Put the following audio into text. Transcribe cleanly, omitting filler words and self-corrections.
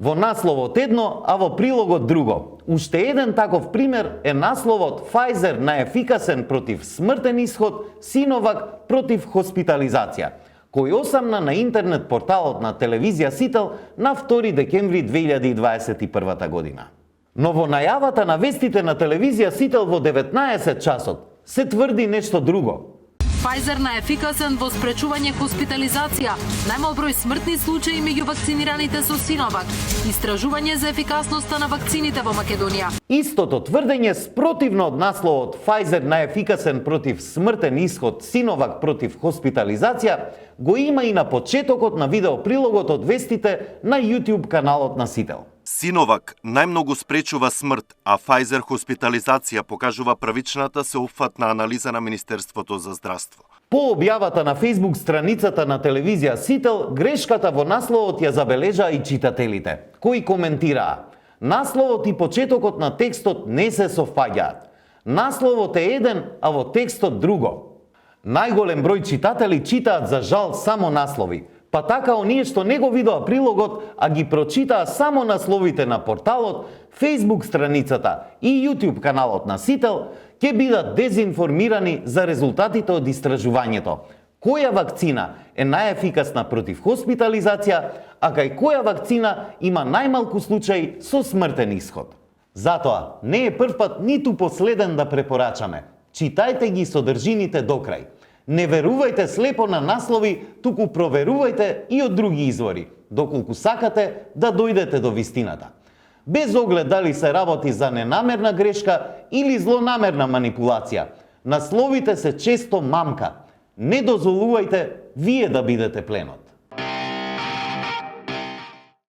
Во насловот едно, а во прилогот друго. Уште еден таков пример е насловот Pfizer наефикасен против смртен исход, Синовак против хоспитализација, кој осамна на интернет порталот на телевизија Сител на 2 декември 2021 година. Но во најавата на вестите на телевизија Сител во 19 часот се тврди нешто друго. Pfizer наефикасен во спречување хоспитализација, најмал број смртни случаи меѓу вакцинираните со Синовак, истражување за ефикасноста на вакцините во Македонија. Истото тврдење спротивно од насловот Pfizer наефикасен против смртен исход, Синовак против хоспитализација, го има и на почетокот на видеоприлогот од вестите на YouTube каналот на Сител. Синовак најмногу спречува смрт, а Pfizer хоспитализација покажува првичната сеопфатна анализа на Министерството за здравство. По објавата на Facebook страницата на телевизија Сител, грешката во насловот ја забележаа и читателите, кои коментираа: насловот и почетокот на текстот не се совпаѓаат. Насловот е еден, а во текстот друго. Најголем број читатели читаат за жал само наслови, па така оние што не го видоа прилогот, а ги прочитаа само насловите на порталот, Facebook страницата и YouTube каналот на Сител, ќе бидат дезинформирани за резултатите од истражувањето. Која вакцина е најефикасна против хоспитализација, а кај која вакцина има најмалку случаи со смртен исход. Затоа, не е првпат ниту последен да препорачаме. Читајте ги содржините до крај. Не верувајте слепо на наслови, туку проверувајте и од други извори, доколку сакате да дојдете до вистината. Без оглед дали се работи за ненамерна грешка или злонамерна манипулација, насловите се често мамка. Не дозволувајте вие да бидете пленот.